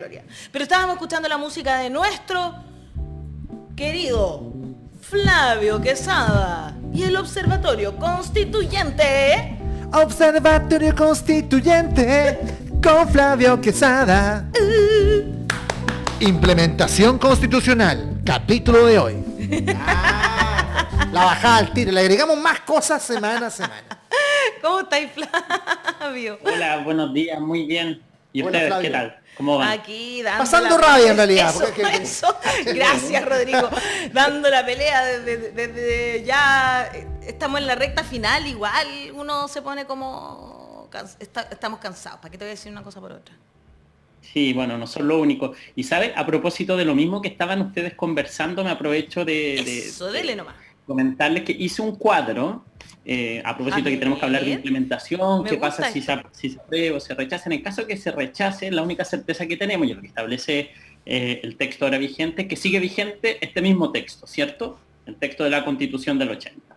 Gloria. Pero estábamos escuchando la música de nuestro querido Flavio Quesada y el Observatorio Constituyente. Observatorio Constituyente con Flavio Quesada. Implementación constitucional, capítulo de hoy. La bajada al tiro, le agregamos más cosas semana a semana. ¿Cómo estáis, Flavio? Hola, buenos días, muy bien. ¿Y Hola, ustedes Flavio. qué tal? ¿Cómo van? Aquí dando Pasando la rabia, pelea. en realidad, Eso, porque- eso. Gracias, Rodrigo. Dando la pelea desde ya estamos en la recta final. Igual uno se pone como estamos cansados. ¿Para qué te voy a decir una cosa por otra? Sí, bueno, no son lo único. Y ¿sabes? A propósito de lo mismo que estaban ustedes conversando, me aprovecho Eso, dele nomás. comentarles que hice un cuadro, a propósito de que tenemos que hablar de ver. implementación, Me qué gusta pasa si se aprueba o se rechaza. En el caso que se rechace, la única certeza que tenemos, y lo que establece el texto ahora vigente, que sigue vigente este mismo texto, ¿cierto? El texto de la Constitución del 80.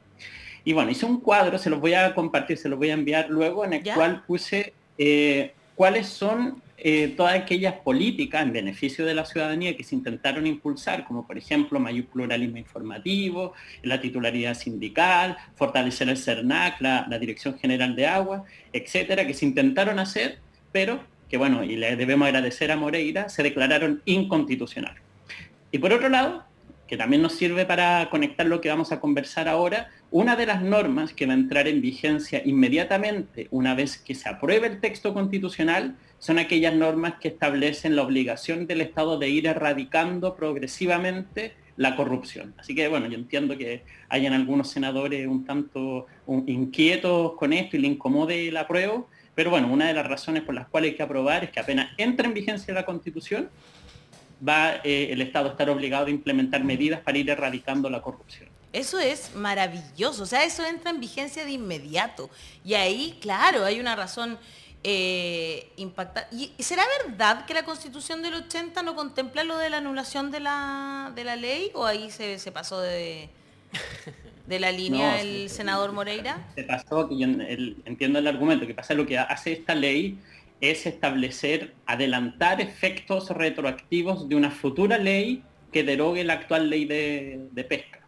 Y bueno, hice un cuadro, se los voy a compartir, se los voy a enviar luego, en el ¿Ya? cual puse cuáles son todas aquellas políticas en beneficio de la ciudadanía que se intentaron impulsar, como por ejemplo mayor pluralismo informativo, la titularidad sindical, fortalecer el CERNAC, la Dirección General de Agua, etcétera, que se intentaron hacer, pero que bueno, y le debemos agradecer a Moreira, se declararon inconstitucionales. Y por otro lado, que también nos sirve para conectar lo que vamos a conversar ahora, una de las normas que va a entrar en vigencia inmediatamente una vez que se apruebe el texto constitucional son aquellas normas que establecen la obligación del Estado de ir erradicando progresivamente la corrupción. Así que bueno, yo entiendo que hayan algunos senadores un tanto inquietos con esto y le incomode el apruebo, pero bueno, una de las razones por las cuales hay que aprobar es que apenas entra en vigencia la Constitución, va el Estado a estar obligado a implementar medidas para ir erradicando la corrupción. Eso es maravilloso, o sea, eso entra en vigencia de inmediato. Y ahí, claro, hay una razón impactante. ¿Y será verdad que la Constitución del 80 no contempla lo de la anulación de la ley? ¿O ahí se pasó de la línea No, el senador Moreira? Se pasó, que yo entiendo el argumento, que pasa lo que hace esta ley es establecer, adelantar efectos retroactivos de una futura ley que derogue la actual ley de pesca.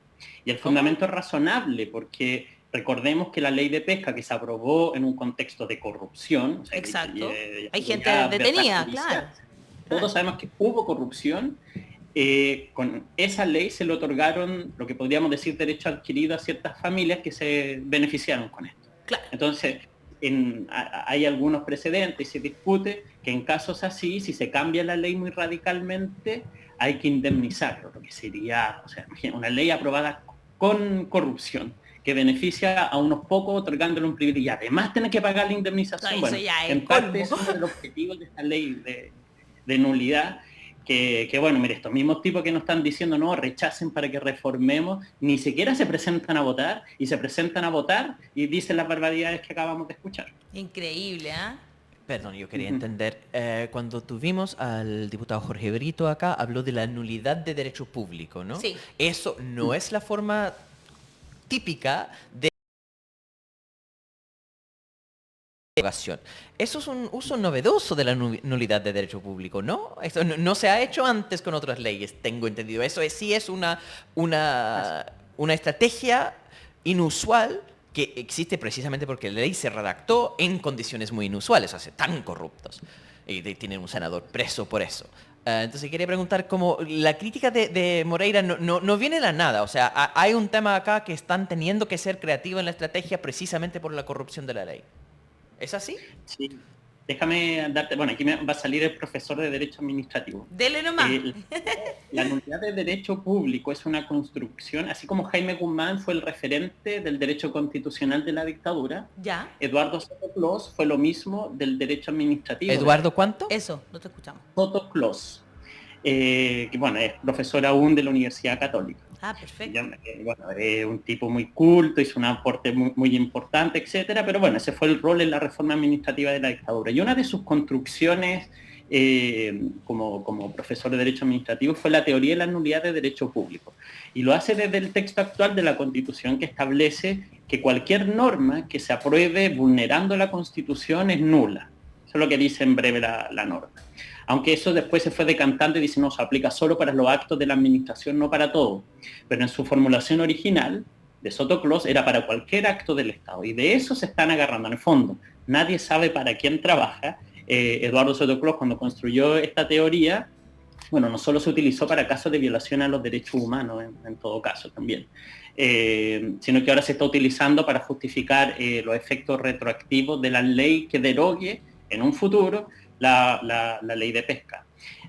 Y el fundamento es razonable porque recordemos que la ley de pesca que se aprobó en un contexto de corrupción, o sea, Exacto. Hay gente ya detenida, verdad claro. Todos sabemos que hubo corrupción. Con esa ley se le otorgaron lo que podríamos decir derecho adquirido a ciertas familias que se beneficiaron con esto. Claro. Entonces, hay algunos precedentes y se discute que en casos así, si se cambia la ley muy radicalmente, hay que indemnizarlo, lo que sería, o sea, imagina, una ley aprobada con corrupción que beneficia a unos pocos otorgándole un privilegio y además tiene que pagar la indemnización. No, bueno, eso ya es en colmo. parte eso es uno de los objetivos de esta ley de nulidad. Que bueno, mire, estos mismos tipos que nos están diciendo no, rechacen para que reformemos, ni siquiera se presentan a votar, y se presentan a votar y dicen las barbaridades que acabamos de escuchar. Increíble, ¿ah? Perdón, yo quería entender, cuando tuvimos al diputado Jorge Brito acá, habló de la nulidad de derecho público, ¿no? Sí. Eso no es la forma típica de derogación. Eso es un uso novedoso de la nulidad de derecho público, ¿no? Eso no se ha hecho antes con otras leyes, tengo entendido. Eso sí es una estrategia inusual que existe precisamente porque la ley se redactó en condiciones muy inusuales, o sea, tan corruptos. Y tienen un senador preso por eso. Entonces quería preguntar, como la crítica de Moreira no viene de la nada, o sea, hay un tema acá que están teniendo que ser creativos en la estrategia precisamente por la corrupción de la ley. ¿Es así? Sí. Déjame darte, bueno, aquí me va a salir el profesor de Derecho Administrativo. Dele nomás. La nulidad de derecho público es una construcción, así como Jaime Guzmán fue el referente del derecho constitucional de la dictadura, Ya. Eduardo Soto Clos fue lo mismo del derecho administrativo. ¿Eduardo cuánto? Eso, no te escuchamos. Soto Clos, que bueno, es profesor aún de la Universidad Católica. Ah, perfecto. Bueno, es un tipo muy culto, hizo un aporte muy importante, etcétera, pero bueno, ese fue el rol en la reforma administrativa de la dictadura. Y una de sus construcciones como profesor de Derecho Administrativo fue la teoría de la nulidad de derecho público. Y lo hace desde el texto actual de la Constitución, que establece que cualquier norma que se apruebe vulnerando la Constitución es nula. Eso es lo que dice en breve la norma. aunque eso después se fue decantando y dice, no, se aplica solo para los actos de la administración, no para todo. Pero en su formulación original, de Soto-Clos, era para cualquier acto del Estado, y de eso se están agarrando en el fondo. Nadie sabe para quién trabaja. Eduardo Soto-Clos, cuando construyó esta teoría, bueno, no solo se utilizó para casos de violación a los derechos humanos, en todo caso también, sino que ahora se está utilizando para justificar los efectos retroactivos de la ley que derogue en un futuro la ley de pesca.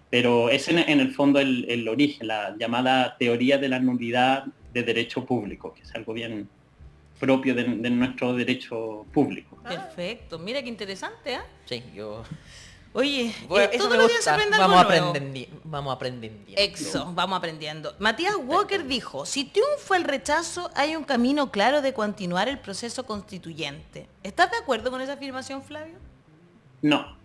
Pero es en el fondo el origen, la llamada teoría de la nulidad de derecho público, que es algo bien propio de nuestro derecho público. Perfecto, mira qué interesante, ¿eh? Sí, yo... Oye, Eso todos me los días gusta. se aprende algo nuevo. Vamos aprendiendo. Eso, vamos aprendiendo. Matías Walker dijo, si triunfa el rechazo, hay un camino claro de continuar el proceso constituyente. ¿Estás de acuerdo con esa afirmación, Flavio? No,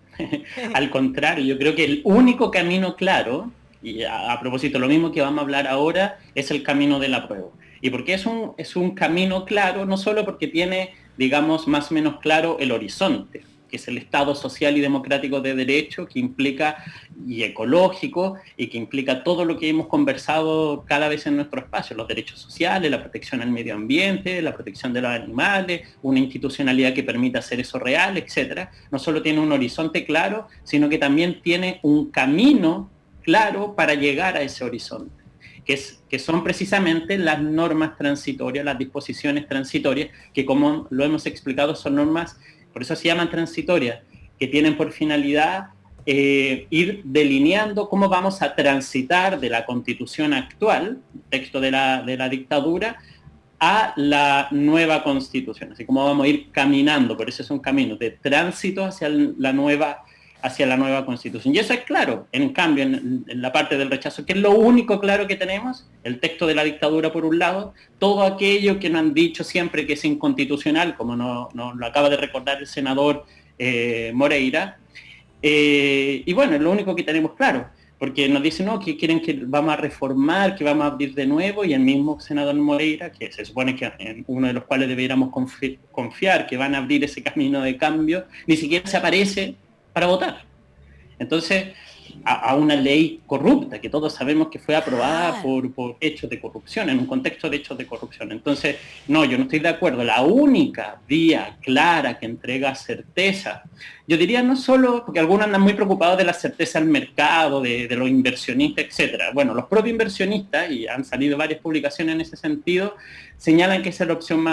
al contrario, yo creo que el único camino claro, y a propósito, lo mismo que vamos a hablar ahora, es el camino del apruebo. ¿Y por qué es un camino claro? No solo porque tiene, digamos, más o menos claro el horizonte, que es el Estado social y democrático de derecho, que implica, y ecológico, y que implica todo lo que hemos conversado cada vez en nuestro espacio, los derechos sociales, la protección al medio ambiente, la protección de los animales, una institucionalidad que permita hacer eso real, etc. No solo tiene un horizonte claro, sino que también tiene un camino claro para llegar a ese horizonte, que son precisamente las normas transitorias, las disposiciones transitorias, que como lo hemos explicado son normas, por eso se llaman transitorias, que tienen por finalidad ir delineando cómo vamos a transitar de la Constitución actual, texto de la dictadura, a la nueva Constitución. Así como vamos a ir caminando, por eso es un camino de tránsito hacia la nueva Constitución. Y eso es claro. En cambio, en la parte del rechazo, que es lo único claro que tenemos, el texto de la dictadura por un lado, todo aquello que nos han dicho siempre que es inconstitucional, como nos lo acaba de recordar el senador Moreira, y bueno, es lo único que tenemos claro, porque nos dicen, no, que quieren que vamos a reformar, que vamos a abrir de nuevo, y el mismo senador Moreira, que se supone que en uno de los cuales deberíamos confiar que van a abrir ese camino de cambio, ni siquiera se aparece para votar. Entonces, a una ley corrupta, que todos sabemos que fue aprobada por hechos de corrupción, en un contexto de hechos de corrupción. Entonces, no, yo no estoy de acuerdo. La única vía clara que entrega certeza, yo diría no solo, porque algunos andan muy preocupados de la certeza del mercado, de los inversionistas, etcétera. Bueno, los propios inversionistas, y han salido varias publicaciones en ese sentido, señalan que esa es la opción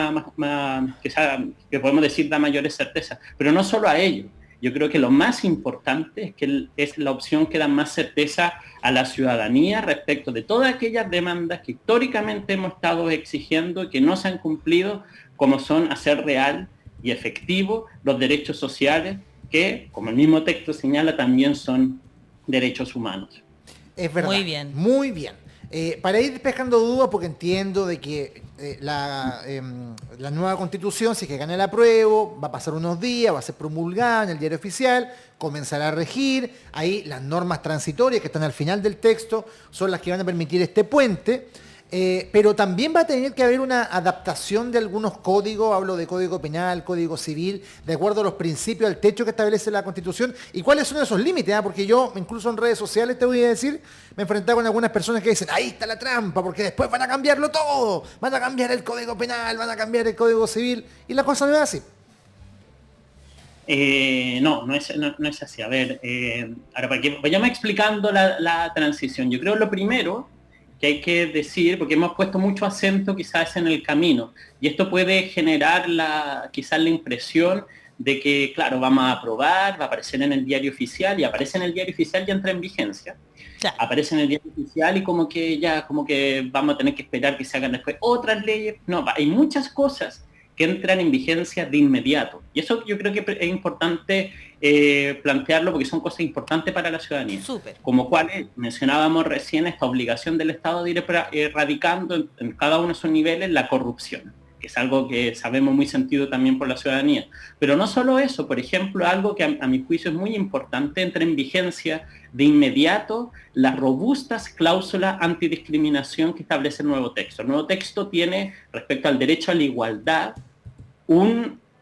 que podemos decir da mayores certezas. Pero no solo a ellos. Yo creo que lo más importante es que es la opción que da más certeza a la ciudadanía respecto de todas aquellas demandas que históricamente hemos estado exigiendo y que no se han cumplido, como son hacer real y efectivo los derechos sociales, que, como el mismo texto señala, también son derechos humanos. Es verdad. Muy bien. Muy bien. Para ir despejando dudas, porque entiendo de que la nueva constitución, si es que gana el apruebo, va a pasar unos días, va a ser promulgada en el diario oficial, comenzará a regir, ahí las normas transitorias que están al final del texto son las que van a permitir este puente, pero también va a tener que haber una adaptación de algunos códigos, hablo de código penal, código civil, de acuerdo a los principios, al techo que establece la Constitución, y cuáles son esos límites, porque yo, incluso en redes sociales, te voy a decir, me he enfrentado con algunas personas que dicen, ahí está la trampa, porque después van a cambiarlo todo, van a cambiar el código penal, van a cambiar el código civil, y la cosa no es así. No es así. A ver, ahora para que vayamos explicando la transición, yo creo lo primero que hay que decir, porque hemos puesto mucho acento quizás en el camino, y esto puede generar quizás la impresión de que, claro, vamos a aprobar, va a aparecer en el diario oficial, y aparece en el diario oficial y entra en vigencia. Claro. Aparece en el diario oficial y como que vamos a tener que esperar que se hagan después otras leyes. No, hay muchas cosas que entran en vigencia de inmediato. Y eso yo creo que es importante plantearlo, porque son cosas importantes para la ciudadanía. Súper. Como cuáles mencionábamos recién, esta obligación del Estado de ir erradicando en cada uno de sus niveles la corrupción, que es algo que sabemos muy sentido también por la ciudadanía. Pero no solo eso, por ejemplo, algo que a mi juicio es muy importante, entra en vigencia de inmediato las robustas cláusulas antidiscriminación que establece el nuevo texto. El nuevo texto tiene, respecto al derecho a la igualdad,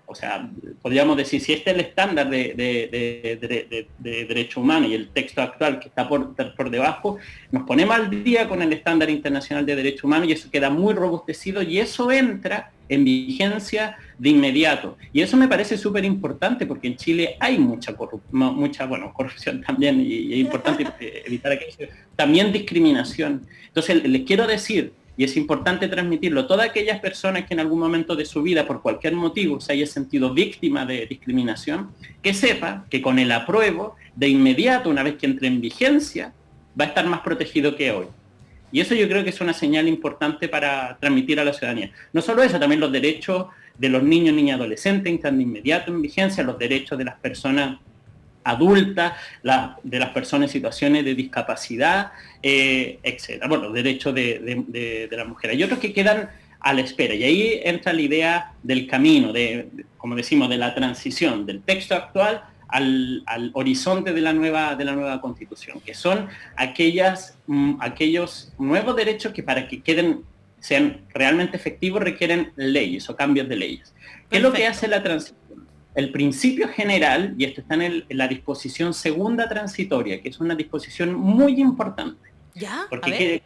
o sea, podríamos decir, si este es el estándar de derechos humanos y el texto actual que está por debajo, nos ponemos al día con el estándar internacional de derechos humanos y eso queda muy robustecido y eso entra en vigencia de inmediato. Y eso me parece súper importante porque en Chile hay mucha corrupción también y es importante evitar aquello. También discriminación. Entonces, les quiero decir, y es importante transmitirlo, todas aquellas personas que en algún momento de su vida, por cualquier motivo, se haya sentido víctima de discriminación, que sepa que con el apruebo, de inmediato, una vez que entre en vigencia, va a estar más protegido que hoy. Y eso yo creo que es una señal importante para transmitir a la ciudadanía. No solo eso, también los derechos de los niños, niñas y adolescentes entran de inmediato en vigencia, los derechos de las personas adultas, de las personas en situaciones de discapacidad, etcétera. Bueno, los derechos de las mujeres. Hay otros que quedan a la espera. Y ahí entra la idea del camino, como decimos, de la transición del texto actual al horizonte de la nueva Constitución, que son aquellos nuevos derechos que para que sean realmente efectivos requieren leyes o cambios de leyes. ¿Qué es lo que hace la transición? El principio general, y esto está en la disposición segunda transitoria, que es una disposición muy importante. ¿Ya? Porque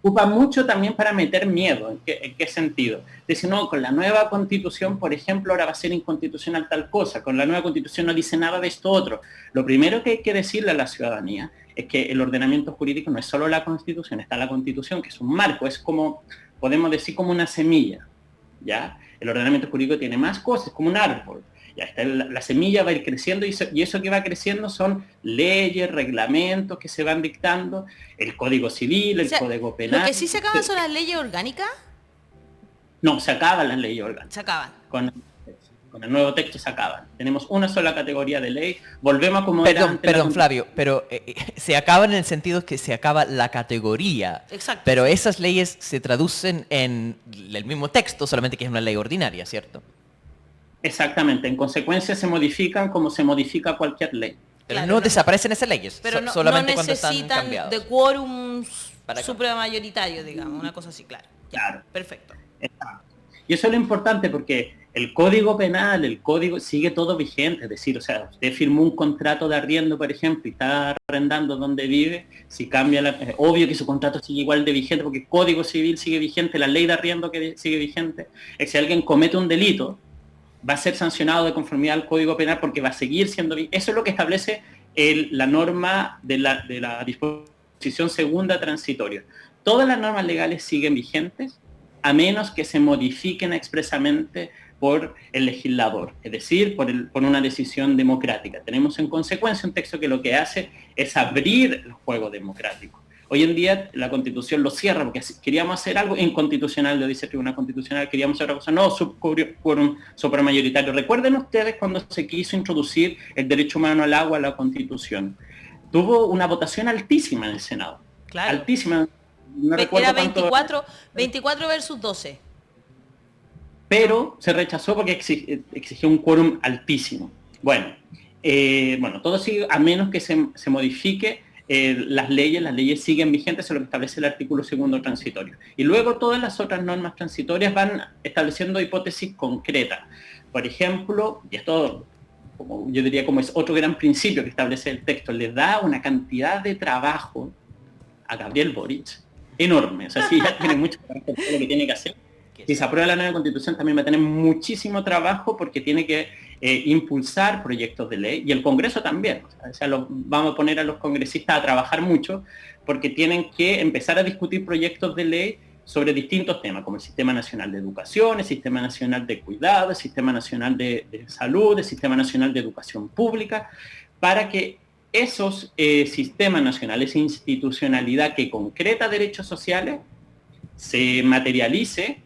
ocupa mucho también para meter miedo. ¿En qué sentido? Dice, no, con la nueva Constitución, por ejemplo, ahora va a ser inconstitucional tal cosa, con la nueva Constitución no dice nada de esto otro. Lo primero que hay que decirle a la ciudadanía es que el ordenamiento jurídico no es solo la Constitución, está la Constitución, que es un marco, es como, podemos decir, como una semilla, ¿ya? El ordenamiento jurídico tiene más cosas, como un árbol. Ya está, la semilla va a ir creciendo y eso que va creciendo son leyes, reglamentos que se van dictando, el Código Civil, el Código Penal. ¿Lo que sí se acaban son las leyes orgánicas? No, se acaban las leyes orgánicas. Se acaban. Con el nuevo texto se acaban. Tenemos una sola categoría de ley. Volvemos como Perdón, Flavio, pero se acaban en el sentido que se acaba la categoría. Exacto. Pero esas leyes se traducen en el mismo texto, solamente que es una ley ordinaria, ¿cierto? Exactamente, en consecuencia se modifican como se modifica cualquier ley. Pero no desaparecen esas leyes, pero solamente no cuando están necesitan cambiados. de quórum supramayoritario, digamos, una cosa así, claro. Ya, claro. Perfecto. Exacto. Y eso es lo importante porque el Código Penal, el Código sigue todo vigente, es decir, o sea, usted firmó un contrato de arriendo, por ejemplo, y está arrendando donde vive, si cambia obvio que su contrato sigue igual de vigente porque el Código Civil sigue vigente, la ley de arriendo que sigue vigente, es si alguien comete un delito, va a ser sancionado de conformidad al Código Penal porque va a seguir siendo... Eso es lo que establece la norma de la disposición segunda transitoria. Todas las normas legales siguen vigentes a menos que se modifiquen expresamente por el legislador, es decir, por una decisión democrática. Tenemos en consecuencia un texto que lo que hace es abrir el juego democrático. Hoy en día la Constitución lo cierra porque queríamos hacer algo inconstitucional, lo dice el Tribunal Constitucional, queríamos hacer otra cosa, no, quórum supramayoritario. Recuerden ustedes cuando se quiso introducir el derecho humano al agua a la Constitución. Tuvo una votación altísima en el Senado. Claro. Altísima. No recuerdo era cuánto... 24 versus 12. Pero se rechazó porque exigió un quórum altísimo. Bueno, todo sigue, a menos que se modifique las leyes siguen vigentes, eso es lo que establece el artículo segundo transitorio. Y luego todas las otras normas transitorias van estableciendo hipótesis concretas. Por ejemplo, y esto yo diría como es otro gran principio que establece el texto, le da una cantidad de trabajo a Gabriel Boric enorme. O sea, sí, ya tiene mucho trabajo todo lo que tiene que hacer. Si se aprueba la nueva Constitución también va a tener muchísimo trabajo porque tiene que impulsar proyectos de ley y el Congreso también. O sea, vamos a poner a los congresistas a trabajar mucho porque tienen que empezar a discutir proyectos de ley sobre distintos temas, como el Sistema Nacional de Educación, el Sistema Nacional de Cuidado, el Sistema Nacional de Salud, el Sistema Nacional de Educación Pública, para que esos sistemas nacionales, esa institucionalidad que concreta derechos sociales, se materialice.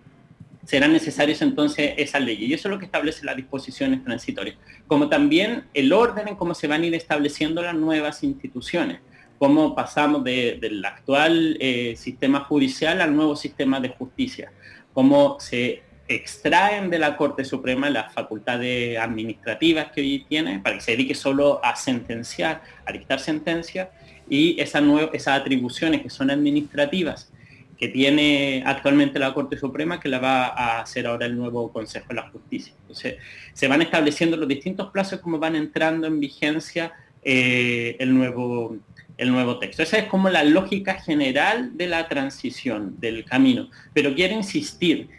Serán necesarias entonces esas leyes. Y eso es lo que establece las disposiciones transitorias. Como también el orden en cómo se van a ir estableciendo las nuevas instituciones. Cómo pasamos del actual sistema judicial al nuevo sistema de justicia. Cómo se extraen de la Corte Suprema las facultades administrativas que hoy tiene, para que se dedique solo a sentenciar, a dictar sentencias, y esas atribuciones que son administrativas, que tiene actualmente la Corte Suprema, que la va a hacer ahora el nuevo Consejo de la Justicia. Entonces, se van estableciendo los distintos plazos como van entrando en vigencia el nuevo texto. Esa es como la lógica general de la transición, del camino. Pero quiero insistir,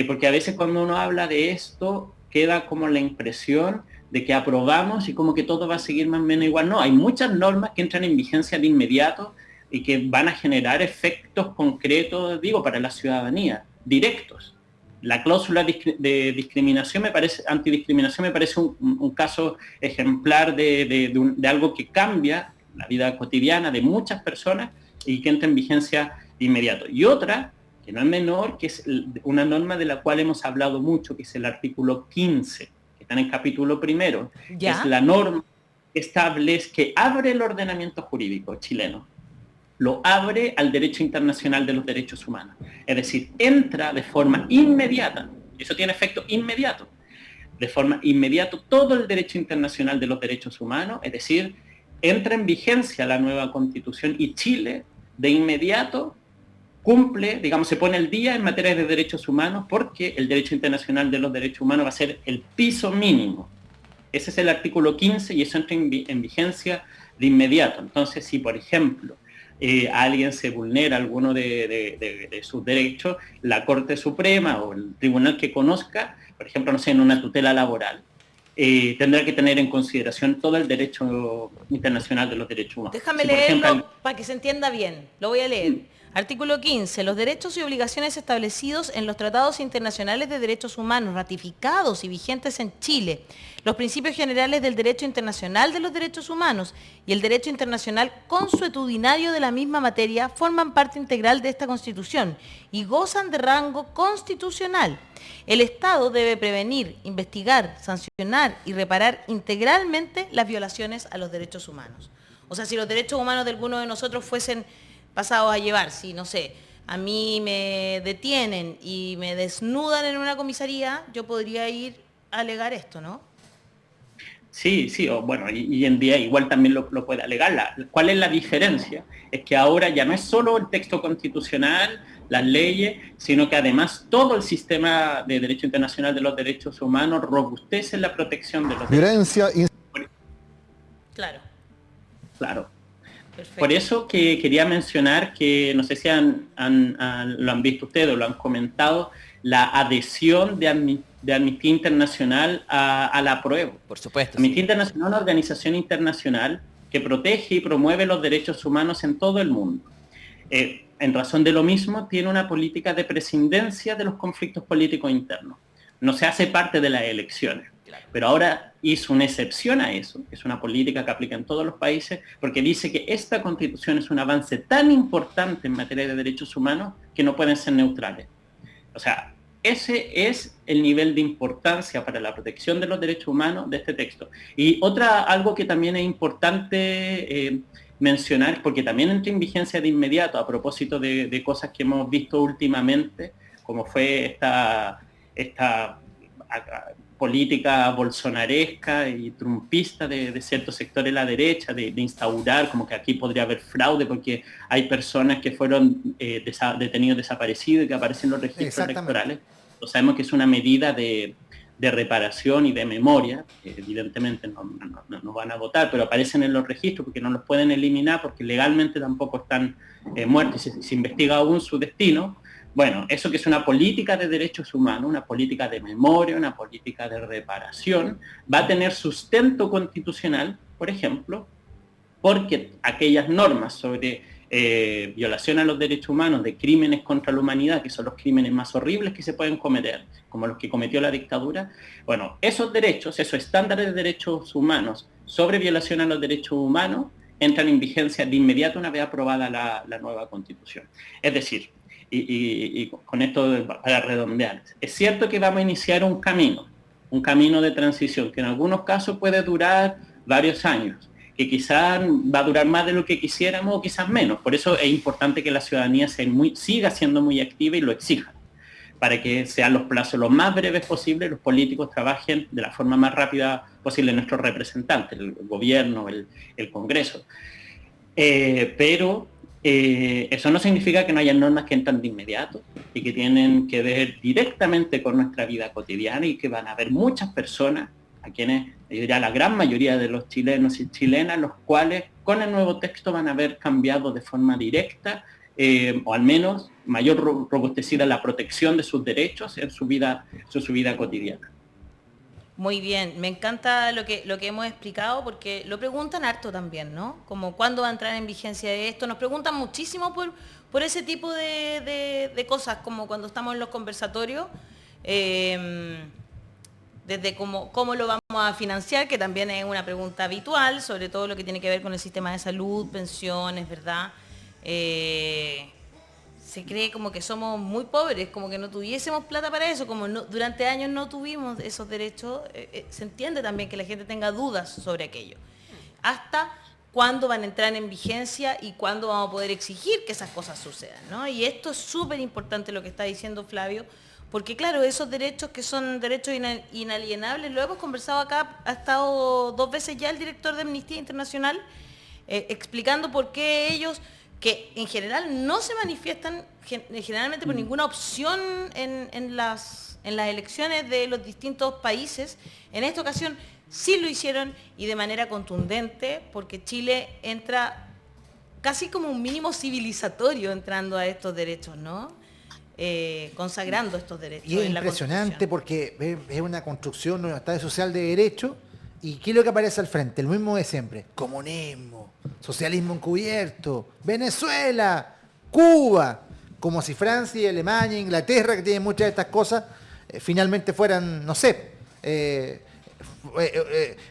porque a veces cuando uno habla de esto, queda como la impresión de que aprobamos y como que todo va a seguir más o menos igual. No, hay muchas normas que entran en vigencia de inmediato y que van a generar efectos concretos, digo, para la ciudadanía, directos. La cláusula de discriminación antidiscriminación me parece un caso ejemplar de algo que cambia la vida cotidiana de muchas personas y que entra en vigencia de inmediato. Y otra, que no es menor, que es una norma de la cual hemos hablado mucho, que es el artículo 15, que está en el capítulo primero, que es la norma que establece, que abre el ordenamiento jurídico chileno, lo abre al derecho internacional de los derechos humanos. Es decir, entra de forma inmediata, eso tiene efecto inmediato, de forma inmediata todo el derecho internacional de los derechos humanos, es decir, entra en vigencia la nueva Constitución y Chile de inmediato cumple, digamos, se pone el día en materia de derechos humanos porque el derecho internacional de los derechos humanos va a ser el piso mínimo. Ese es el artículo 15 y eso entra en vigencia de inmediato. Entonces, si por ejemplo a alguien se vulnera alguno de sus derechos, la Corte Suprema o el tribunal que conozca, por ejemplo, no sé, en una tutela laboral, tendrá que tener en consideración todo el derecho internacional de los derechos humanos. Déjame leerlo para que se entienda bien. Lo voy a leer. Artículo 15. Los derechos y obligaciones establecidos en los tratados internacionales de derechos humanos ratificados y vigentes en Chile, los principios generales del derecho internacional de los derechos humanos y el derecho internacional consuetudinario de la misma materia forman parte integral de esta Constitución y gozan de rango constitucional. El Estado debe prevenir, investigar, sancionar y reparar integralmente las violaciones a los derechos humanos. O sea, si los derechos humanos de alguno de nosotros fuesen pasados a llevar, si no sé, a mí me detienen y me desnudan en una comisaría, yo podría ir a alegar esto, ¿no? Sí, o bueno, y en día igual también lo puede alegar. ¿Cuál es la diferencia? Es que ahora ya no es solo el texto constitucional, las leyes, sino que además todo el sistema de derecho internacional de los derechos humanos robustece la protección de los violencia. Claro. Perfecto. Por eso que quería mencionar que, no sé si lo han visto ustedes o lo han comentado, la adhesión de Amnistía Internacional a la apruebo. Por supuesto. Amnistía Internacional es una organización internacional que protege y promueve los derechos humanos en todo el mundo. En razón de lo mismo, tiene una política de prescindencia de los conflictos políticos internos. No se hace parte de las elecciones. Pero ahora hizo una excepción a eso, que es una política que aplica en todos los países, porque dice que esta Constitución es un avance tan importante en materia de derechos humanos que no pueden ser neutrales. O sea, ese es el nivel de importancia para la protección de los derechos humanos de este texto. Y algo que también es importante mencionar, porque también entra en vigencia de inmediato a propósito de cosas que hemos visto últimamente, como fue esta política bolsonaresca y trumpista de ciertos sectores de la derecha, de instaurar como que aquí podría haber fraude porque hay personas que fueron detenidos desaparecidos y que aparecen en los registros electorales. Sabemos que es una medida de reparación y de memoria, que evidentemente no van a votar, pero aparecen en los registros porque no los pueden eliminar porque legalmente tampoco están muertos y se investiga aún su destino. Bueno, eso que es una política de derechos humanos, una política de memoria, una política de reparación, va a tener sustento constitucional, por ejemplo, porque aquellas normas sobre violación a los derechos humanos, de crímenes contra la humanidad, que son los crímenes más horribles que se pueden cometer, como los que cometió la dictadura, bueno, esos derechos, esos estándares de derechos humanos sobre violación a los derechos humanos, entran en vigencia de inmediato una vez aprobada la nueva Constitución. Es decir, y con esto para redondear, es cierto que vamos a iniciar un camino de transición que en algunos casos puede durar varios años, que quizás va a durar más de lo que quisiéramos o quizás menos. Por eso es importante que la ciudadanía siga siendo muy activa y lo exija, para que sean los plazos los más breves posibles, los políticos trabajen de la forma más rápida posible, nuestros representantes, el gobierno, el Congreso. Pero Eso no significa que no haya normas que entran de inmediato y que tienen que ver directamente con nuestra vida cotidiana y que van a haber muchas personas, a quienes, yo diría la gran mayoría de los chilenos y chilenas, los cuales con el nuevo texto van a haber cambiado de forma directa o al menos mayor robustecida la protección de sus derechos en su vida cotidiana. Muy bien, me encanta lo que hemos explicado porque lo preguntan harto también, ¿no? Como cuándo va a entrar en vigencia esto. Nos preguntan muchísimo por ese tipo de cosas, como cuando estamos en los conversatorios, desde cómo lo vamos a financiar, que también es una pregunta habitual, sobre todo lo que tiene que ver con el sistema de salud, pensiones, ¿verdad? Se cree como que somos muy pobres, como que no tuviésemos plata para eso, como durante años no tuvimos esos derechos, se entiende también que la gente tenga dudas sobre aquello. Hasta cuándo van a entrar en vigencia y cuándo vamos a poder exigir que esas cosas sucedan, ¿no? Y esto es súper importante lo que está diciendo Flavio, porque claro, esos derechos que son derechos inalienables, lo hemos conversado acá, ha estado 2 veces ya el director de Amnistía Internacional explicando por qué ellos, que en general no se manifiestan generalmente por ninguna opción en las elecciones de los distintos países. En esta ocasión sí lo hicieron y de manera contundente, porque Chile entra casi como un mínimo civilizatorio entrando a estos derechos, ¿no? Consagrando estos derechos. Y es impresionante porque es una construcción de un Estado social de derecho. ¿Y qué es lo que aparece al frente? El mismo de siempre. Comunismo, socialismo encubierto, Venezuela, Cuba. Como si Francia, Alemania, Inglaterra, que tienen muchas de estas cosas, finalmente fueran, no sé,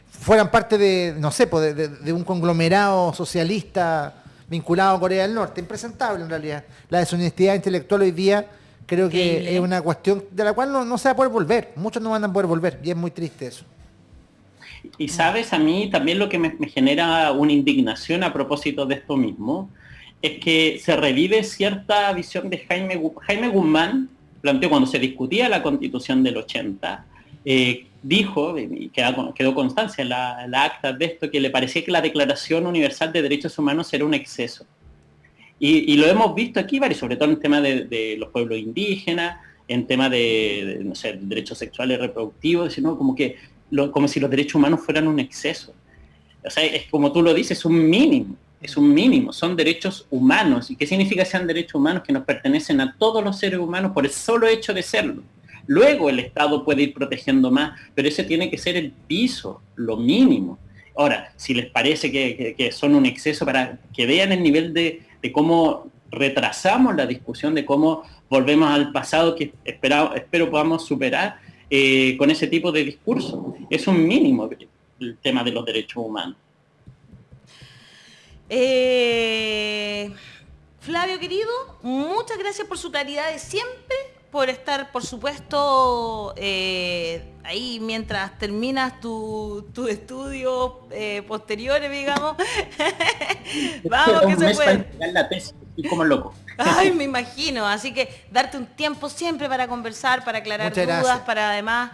fueran parte de, no sé, de un conglomerado socialista vinculado a Corea del Norte. Impresentable en realidad. La deshonestidad intelectual hoy día creo que es una cuestión de la cual no se va a poder volver. Muchos no van a poder volver y es muy triste eso. Y sabes, a mí también lo que me genera una indignación a propósito de esto mismo es que se revive cierta visión de Jaime Guzmán, planteó cuando se discutía la Constitución del 80, dijo, y quedó constancia en la acta de esto, que le parecía que la Declaración Universal de Derechos Humanos era un exceso. Y lo hemos visto aquí, sobre todo en el tema de los pueblos indígenas, en tema de no sé, derechos sexuales y reproductivos, sino como si los derechos humanos fueran un exceso. O sea, es como tú lo dices, es un mínimo, son derechos humanos. ¿Y qué significa que sean derechos humanos? Que nos pertenecen a todos los seres humanos por el solo hecho de serlo. Luego el Estado puede ir protegiendo más, pero ese tiene que ser el piso, lo mínimo. Ahora, si les parece que son un exceso, para que vean el nivel de cómo retrasamos la discusión, de cómo volvemos al pasado que espero podamos superar, con ese tipo de discurso. Es un mínimo el tema de los derechos humanos. Flavio, querido, muchas gracias por su claridad de siempre, por estar, por supuesto, ahí mientras terminas tus estudios posteriores, digamos. Vamos, que se puede. Para la tesis, y como loco. Ay, me imagino. Así que darte un tiempo siempre para conversar, para aclarar dudas, para además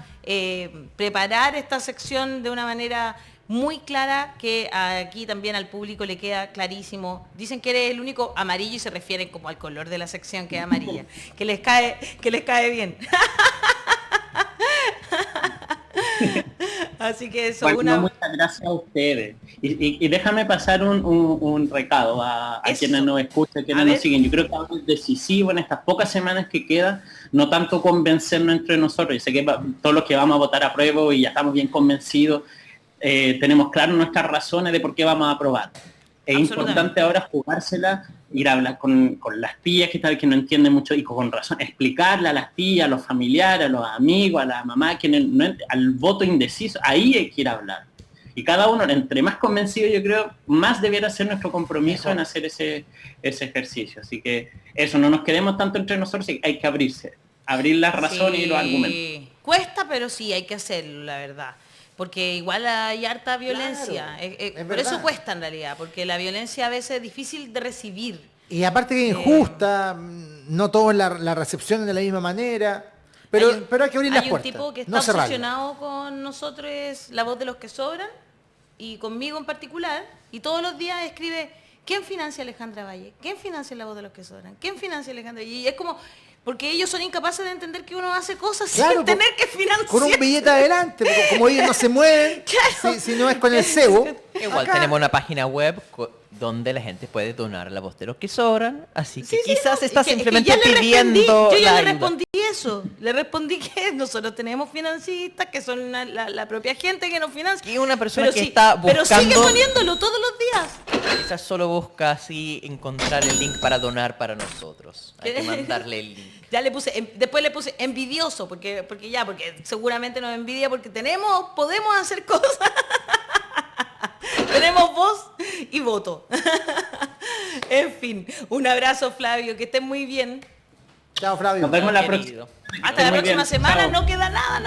preparar esta sección de una manera muy clara, que aquí también al público le queda clarísimo. Dicen que eres el único amarillo y se refieren como al color de la sección, que es amarilla, que les cae bien. Así que eso, bueno, muchas gracias a ustedes. Y déjame pasar un recado a quienes nos escuchan, quienes nos siguen. Yo creo que es decisivo en estas pocas semanas que quedan, no tanto convencernos entre nosotros. Yo sé que todos los que vamos a votar a prueba y ya estamos bien convencidos, tenemos claras nuestras razones de por qué vamos a aprobar. Es importante ahora jugársela, ir a hablar con las tías que no entienden mucho y con razón, explicarle a las tías, a los familiares, a los amigos, a la mamá, al voto indeciso, ahí hay que ir a hablar. Y cada uno, entre más convencido, yo creo, más debiera ser nuestro compromiso en hacer ese ejercicio. Así que eso, no nos quedemos tanto entre nosotros, hay que abrir las razones y los argumentos. Cuesta, pero sí, hay que hacerlo, la verdad. Porque igual hay harta violencia. Claro, por eso cuesta en realidad, porque la violencia a veces es difícil de recibir. Y aparte que es injusta, no todos la recepcionan de la misma manera, pero hay que abrir las puertas. Hay un tipo que está obsesionado con nosotros, es La Voz de los que Sobran, y conmigo en particular, y todos los días escribe, ¿Quién financia a Alejandra Valle? ¿Quién financia La Voz de los que Sobran? ¿Quién financia a Alejandra? Y es como, porque ellos son incapaces de entender que uno hace cosas sin tener que financiar. Con un billete adelante, porque como ellos no se mueven, Claro. si no es con el cebo. Igual acá- tenemos una página web donde la gente puede donar La Voz de los que Sobran, así que Sí, sí, quizás no, está que simplemente ya le respondí, pidiendo yo ya la le ayuda. respondí eso. Le respondí que nosotros tenemos financistas, que son la propia gente que nos financia. Y una persona Pero que sí, está pero sigue buscando- poniéndolo todos los días. Quizás solo busca así encontrar el link para donar para nosotros. Hay que mandarle el link. Ya le puse, después le puse envidioso, porque seguramente nos envidia porque podemos hacer cosas. Tenemos voz y voto. En fin, un abrazo, Flavio, que estén muy bien. Chao, Flavio. Nos vemos la Querido. próxima. Hasta la Muy próxima bien. semana, Chao. no queda nada.